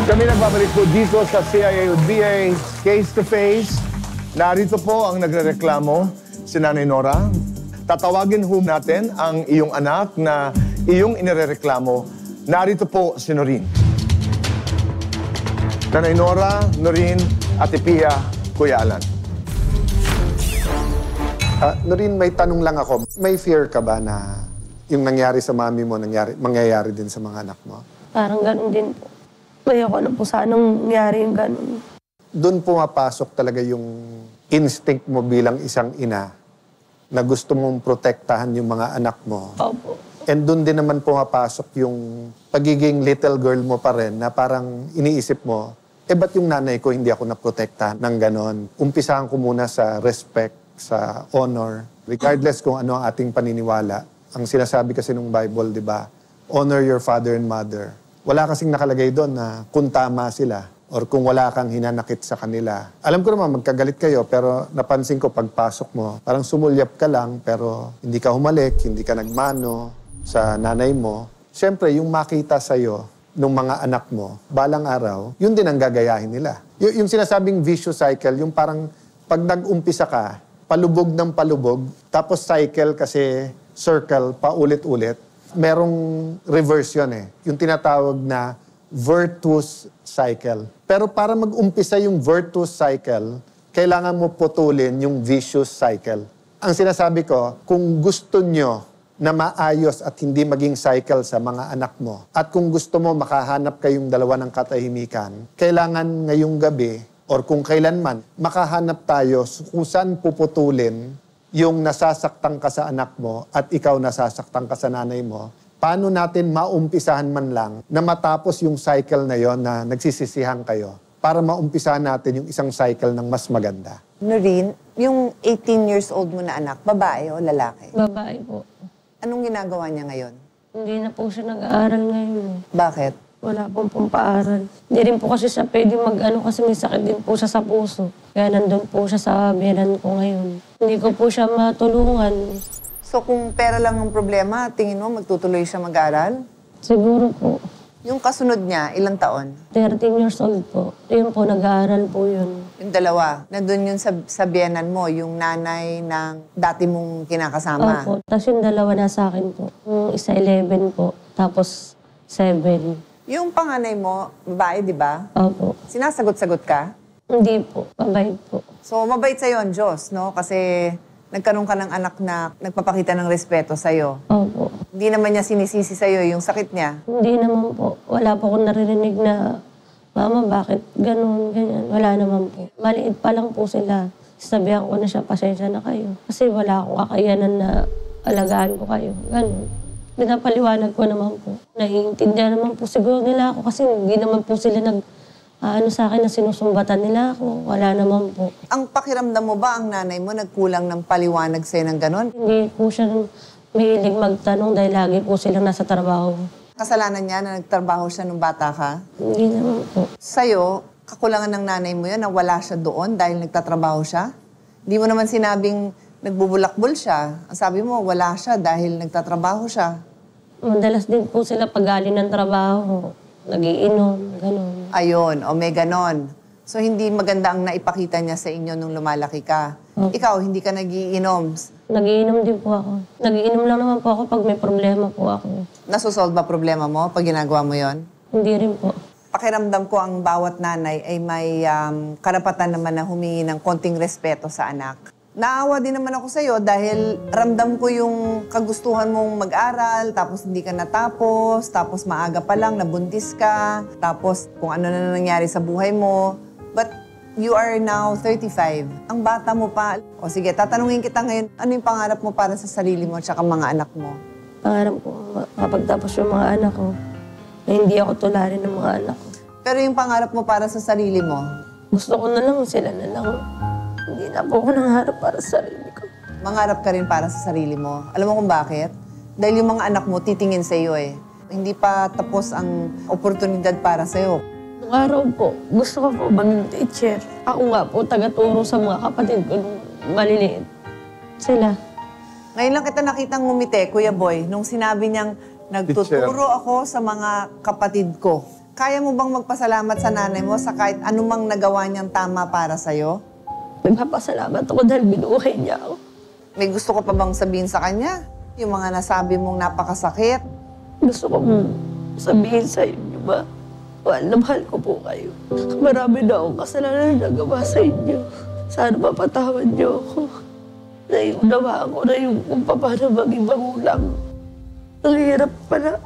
Kami nagbabalik po dito sa CIAUDA Case to Face. Narito po ang nagrereklamo, si Nanay Nora. Tatawagin ho natin ang iyong anak na iyong inirereklamo. Narito po si Noreen. Nanay Nora, Noreen, Ate Pia, Kuya Alan. Noreen, may tanong lang ako. May fear ka ba na yung nangyari sa mami mo, mangyayari din sa mga anak mo? Parang ganun din po. Ayoko na po sanang nangyari yung ganun. Doon pumapasok talaga yung instinct mo bilang isang ina na gusto mong protektahan yung mga anak mo. Opo. And doon din naman pumapasok yung pagiging little girl mo pa rin na parang iniisip mo, ba't yung nanay ko hindi ako naprotektahan ng ganon? Umpisahan ko muna sa respect, sa honor, regardless kung ano ang ating paniniwala. Ang sinasabi kasi ng Bible, di ba? Honor your father and mother. Wala kasing nakalagay doon na kung tama sila or kung wala kang hinanakit sa kanila. Alam ko naman, magkagalit kayo, pero napansin ko pagpasok mo, parang sumulyap ka lang, pero hindi ka humalik, hindi ka nagmano sa nanay mo. Siyempre, yung makita sa'yo ng mga anak mo, balang araw, yun din ang gagayahin nila. Yung sinasabing vicious cycle, yung parang pag nag-umpisa ka, palubog ng palubog, tapos cycle kasi circle, paulit-ulit, merong reverse yun eh. Yung tinatawag na virtuous cycle. Pero para mag-umpisa yung virtuous cycle, kailangan mo putulin yung vicious cycle. Ang sinasabi ko, kung gusto nyo na maayos at hindi maging cycle sa mga anak mo, at kung gusto mo makahanap kayong dalawa ng katahimikan, kailangan ngayong gabi, or kung kailanman, makahanap tayo kung saan puputulin yung nasasaktan ka sa anak mo at ikaw nasasaktan ka sa nanay mo, paano natin maumpisahan man lang na matapos yung cycle na yon na nagsisisihan kayo para maumpisahan natin yung isang cycle ng mas maganda. Noreen, yung 18 years old mo na anak, babae o lalaki? Babae po. Anong ginagawa niya ngayon? Hindi na po siya nag-aaral ngayon. Bakit? Wala pong paaral. Hindi rin po kasi siya pwede mag-ano kasi may sakit din po siya sa puso. Kaya nandun po siya sa biyanan ko ngayon. Hindi ko po siya matulungan. So kung pera lang ang problema, tingin mo magtutuloy siya mag-aral? Siguro po. Yung kasunod niya, ilang taon? 13 years old po. Yun po, nag-aaral po yun. Yung dalawa, nandun yun sa biyanan mo, yung nanay ng dati mong kinakasama. Opo. Tapos yung dalawa na sa akin po. Yung isa 11 po, tapos 7. Yung panganay mo, babae, di ba? Opo. Sinasagot-sagot ka? Hindi po, mabait po. So mabait sa'yo ang Diyos, no? Kasi nagkaroon ka ng anak na nagpapakita ng respeto sa'yo. Opo. Hindi naman niya sinisisi sa'yo yung sakit niya. Hindi naman po. Wala po akong naririnig na, Mama, bakit ganun, ganyan. Wala naman po. Maliit pa lang po sila. Sabihan ko na siya, pasensya na kayo. Kasi wala akong kakayanan na alagaan ko kayo. Ganun. Pinapaliwanag ko naman po. Naiintindihan naman po siguro nila ako kasi hindi naman po sila sa akin na sinusumbatan nila ako. Wala naman po. Ang pakiramdam mo ba ang nanay mo nagkulang ng paliwanag sa'yo ng ganon? Hindi po siya mahilig magtanong dahil lagi po silang nasa trabaho. Kasalanan niya na nagtrabaho siya nung bata ka? Hindi naman po. Sa'yo, kakulangan ng nanay mo yun na wala siya doon dahil nagtatrabaho siya? Hindi mo naman sinabing nagbubulakbol siya. Ang sabi mo, wala siya dahil nagtatrabaho siya. Madalas din po sila pag-galing ng trabaho, nagiinom, gano'n. Ayun, o may ganon. So, hindi maganda ang naipakita niya sa inyo nung lumalaki ka. Ikaw, hindi ka nagiinom. Nagiinom din po ako. Nagiinom lang naman po ako pag may problema po ako. Nasusolve ba problema mo pag ginagawa mo yon? Hindi rin po. Pakiramdam ko ang bawat nanay ay may karapatan naman na humingi ng konting respeto sa anak. Naawa din naman ako sa'yo dahil ramdam ko yung kagustuhan mong mag-aral, tapos hindi ka natapos, tapos maaga pa lang, nabuntis ka, tapos kung ano na nangyari sa buhay mo. But you are now 35. Ang bata mo pa. O sige, tatanungin kita ngayon, ano yung pangarap mo para sa sarili mo at mga anak mo? Pangarap ko kapagtapos yung mga anak ko, na hindi ako tularin ng mga anak ko. Pero yung pangarap mo para sa sarili mo? Gusto ko na lang, sila na lang. Hindi na po ako nangarap para sa sarili ko. Mangarap ka rin para sa sarili mo. Alam mo kung bakit? Dahil yung mga anak mo titingin sa iyo eh. Hindi pa tapos ang oportunidad para sa iyo. Nung araw po, gusto ko po maging teacher. Ako nga po, taga-turo sa mga kapatid ko nung maliliit. Sila. Ngayon lang kita nakitang ngumiti, Kuya Boy, nung sinabi niyang nagtuturo ako sa mga kapatid ko. Kaya mo bang magpasalamat sa nanay mo sa kahit anumang nagawa niyang tama para sa'yo? Nagpapasalamat ako dahil binuhay niya ako. May gusto ko pa bang sabihin sa kanya? Yung mga nasabi mong napakasakit? Gusto kong sabihin sa inyo ba, mahal na mahal ko po kayo. Marami na akong kasalanan na nagawa sa inyo. Sana mapatawad niyo ako. Naiunawa ako na yung kung paano maging magulang. Ang hirap pala.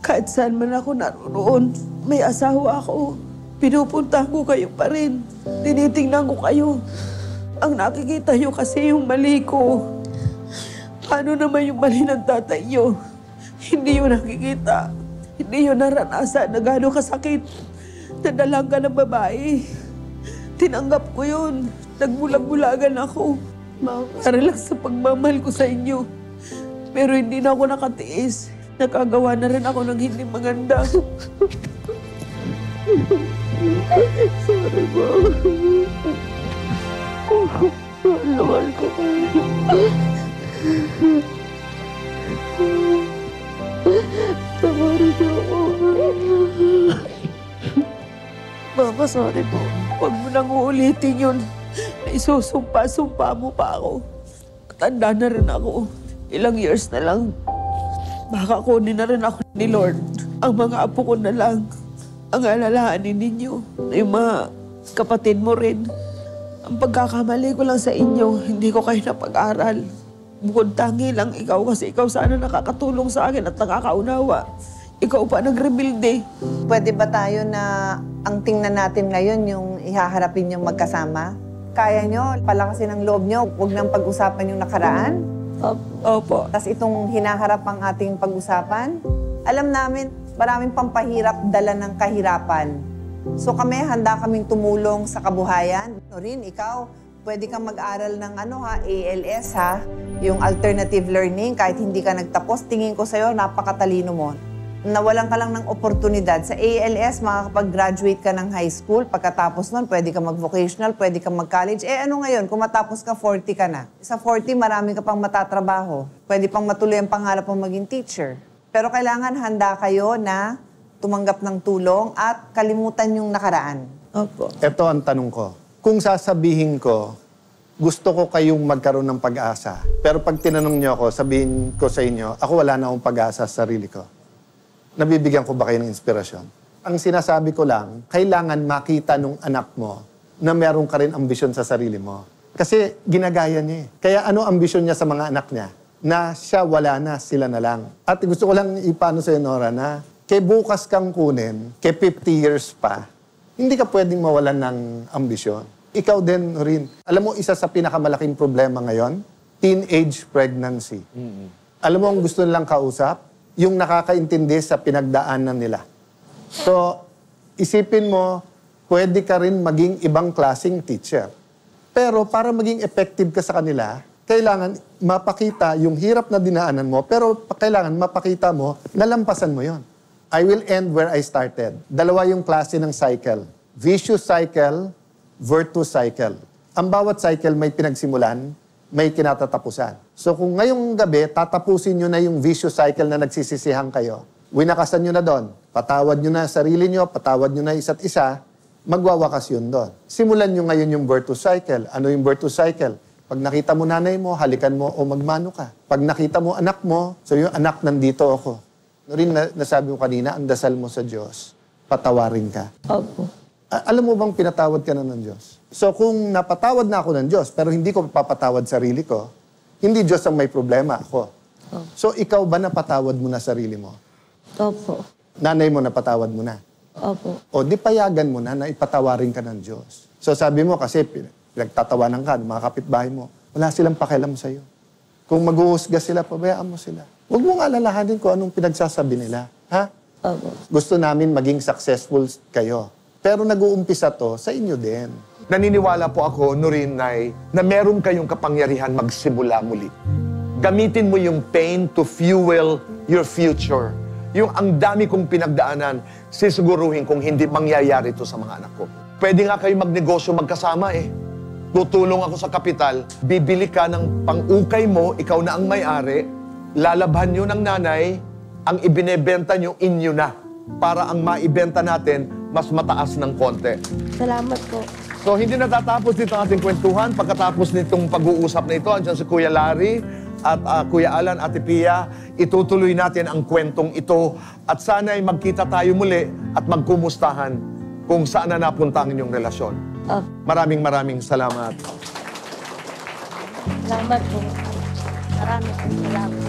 Kahit saan man ako naroon, may asawa ako. Pinupuntahan ko kayo pa rin. Tinitingnan ko kayo. Ang nakikita nyo kasi yung mali ko. Paano naman yung mali ng tatay nyo? Hindi yun nakikita. Hindi yun naranasan na gano'ng kasakit. Nadalang ka ng babae. Tinanggap ko yun. Nagbulag-bulagan ako. Para lang sa pagmamahal ko sa inyo. Pero hindi na ako nakatiis. Nakagawa na rin ako ng hindi maganda. Sorry po. Mahal ko kayo. Tawarin niyo ako. Mama, sorry po. Huwag mo nang uulitin yun. Isusumpa-sumpa mo pa ako. Tanda na rin ako. Ilang years na lang. Baka kunin na rin ako ni Lord. Ang mga apo ko na lang. Ang alalahanin ninyo. Yung mga kapatid mo rin. Ang pagkakamali ko lang sa inyo, hindi ko kayo napag-aral. Bukod tangi lang ikaw kasi ikaw sana nakakatulong sa akin at nakakaunawa. Ikaw pa nagrebuilde. Pwede ba tayo na ang tingnan natin ngayon yung ihaharapin yung magkasama? Kaya nyo, palakasin ang loob nyo, huwag nang pag-usapan yung nakaraan? Opo. Tapos itong hinaharap ang ating pag-usapan, alam namin, maraming pampahirap dala ng kahirapan. So kami, handa kaming tumulong sa kabuhayan. Rin, ikaw, pwede kang mag-aral ng ALS yung alternative learning, kahit hindi ka nagtapos, tingin ko sa'yo, napakatalino mo. Nawalan ka lang ng oportunidad. Sa ALS, makakapag-graduate ka ng high school. Pagkatapos nun, pwede ka mag-vocational, pwede ka mag-college. Ano ngayon, kung matapos ka, 40 ka na. Sa 40, marami ka pang matatrabaho. Pwede pang matuloy ang pangarap mong maging teacher. Pero kailangan handa kayo na tumanggap ng tulong at kalimutan yung nakaraan. Opo. Ito ang tanong ko. Kung sasabihin ko, gusto ko kayong magkaroon ng pag-asa. Pero pag tinanong niyo ako, sabihin ko sa inyo, ako wala na akong pag-asa sa sarili ko. Nabibigyan ko ba kayo ng inspirasyon? Ang sinasabi ko lang, kailangan makita nung anak mo na meron ka rin ambisyon sa sarili mo. Kasi ginagaya niya eh. Kaya ano ambisyon niya sa mga anak niya? Na siya wala na, sila na lang. At gusto ko lang ipano sa Nora na kay bukas kang kunin, kay 50 years pa, hindi ka pwedeng mawalan ng ambisyon. Ikaw din rin. Alam mo, isa sa pinakamalaking problema ngayon, teenage pregnancy. Alam mo ang gusto nilang kausap? Yung nakakaintindi sa pinagdaanan nila. So, isipin mo, pwede ka rin maging ibang klaseng teacher. Pero para maging effective ka sa kanila, kailangan mapakita yung hirap na dinaanan mo, pero kailangan mapakita mo, nalampasan mo yon. I will end where I started. Dalawa yung klase ng cycle. Vicious cycle, virtuous cycle. Ang bawat cycle may pinagsimulan, may kinatatapusan. So kung ngayong gabi, tatapusin nyo na yung vicious cycle na nagsisisihan kayo, winakasan nyo na doon, patawad nyo na sarili nyo, patawad nyo na isa't isa, magwawakas yun doon. Simulan nyo ngayon yung virtuous cycle. Ano yung virtuous cycle? Pag nakita mo nanay mo, halikan mo o magmano ka. Pag nakita mo anak mo, so yung anak, nandito ako. No rin nasabi mo kanina, ang dasal mo sa Diyos, patawarin ka. Opo. Alam mo bang pinatawad ka na ng Diyos? So kung napatawad na ako ng Diyos, pero hindi ko papatawad sarili ko, hindi Diyos ang may problema, ako. So ikaw ba napatawad mo na sarili mo? Opo. Nanay mo napatawad mo na? Opo. O di payagan mo na ipatawarin ka ng Diyos. So sabi mo kasi pinagtatawanan ka ng mga kapitbahay mo, wala silang pakialam sa'yo. Kung maghuhusga sila, pabayaan mo sila. Huwag mong alalahanin kung anong pinagsasabi nila. Ha? Opo. Gusto namin maging successful kayo. Pero nag-uumpisa to sa inyo din. Naniniwala po ako, Nurin, Nay, na meron kayong kapangyarihan magsimula muli. Gamitin mo yung pain to fuel your future. Yung ang dami kong pinagdaanan, sisiguruhin kung hindi mangyayari to sa mga anak ko. Pwede nga kayo magnegosyo magkasama eh. Tutulong ako sa kapital, bibili ka ng pang-ukay mo, ikaw na ang may-ari, lalabhan nyo ng nanay, ang ibinebenta nyo inyo na. para ang maibenta natin mas mataas ng konti. Salamat po. So, hindi natatapos dito ang ating kwentuhan. Pagkatapos nitong pag-uusap na ito, andyan si Kuya Larry at Kuya Alan, Ate Pia, itutuloy natin ang kwentong ito at sana ay magkita tayo muli at magkumustahan kung saan na napunta ang inyong relasyon. Maraming salamat. Salamat po. Maraming salamat.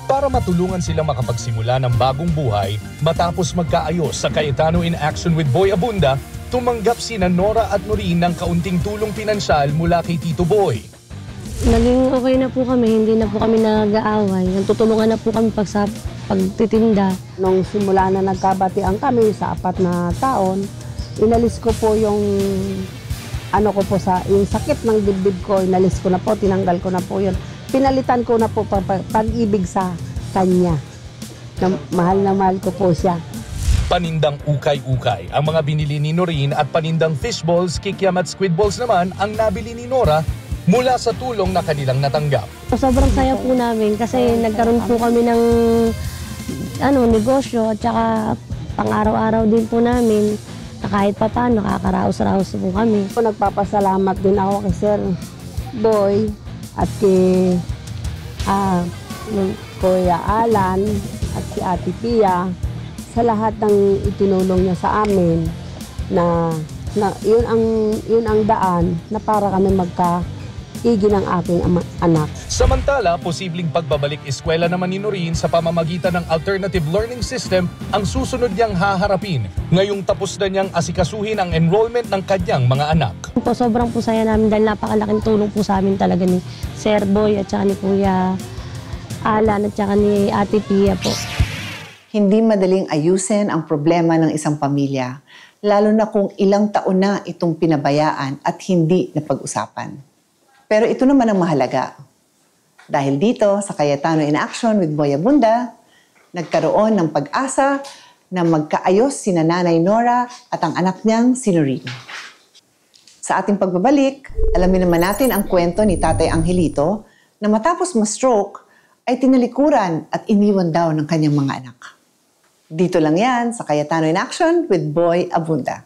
Para matulungan silang makapagsimula ng bagong buhay, matapos magkaayos sa Cayetano in Action with Boy Abunda, tumanggap sina Nora at Noreen ng kaunting tulong pinansyal mula kay Tito Boy. Naging okay na po kami, hindi na po kami nag-aaway. Nagtutulungan na po kami sa pagtitinda. Nung simula na nagkabatian kami sa 4 na taon, inalis ko po yung yung sakit ng dibdib ko, inalis ko na po, tinanggal ko na po yun. Pinalitan ko na po pag-ibig sa kanya. Mahal na mahal ko po siya. Panindang ukay-ukay ang mga binili ni Noreen at panindang fishballs, kikiam at squid balls naman ang nabili ni Nora mula sa tulong na kanilang natanggap. Sobrang saya po namin kasi nagkaroon po kami ng negosyo at saka pang-araw-araw din po namin na kahit pa paano nakakaraos-raos po kami. Nagpapasalamat din ako kay Sir Boy at kay Kuya Alan at si Ate Pia sa lahat ng itinulong niya sa amin na yun ang daan na para kami magkaigi ng aking anak. Samantala, posibleng pagbabalik eskwela naman ni Noreen sa pamamagitan ng alternative learning system ang susunod niyang haharapin ngayong tapos na niyang asikasuhin ang enrollment ng kanyang mga anak. Sobrang po saya namin dahil napakalaking tulong po sa amin talaga ni Sir Boy at saka ni Kuya Alan at saka ni Ate Pia po. Hindi madaling ayusin ang problema ng isang pamilya, lalo na kung ilang taon na itong pinabayaan at hindi napag-usapan. Pero ito naman ang mahalaga. Dahil dito sa Cayetano in Action with Boy Abunda, nagkaroon ng pag-asa na magkaayos sina Nanay Nora at ang anak niyang si Noreen. Sa ating pagbabalik, alamin naman natin ang kwento ni Tatay Angelito na matapos ma-stroke ay tinalikuran at iniwan daw ng kanyang mga anak. Dito lang yan sa Cayetano in Action with Boy Abunda.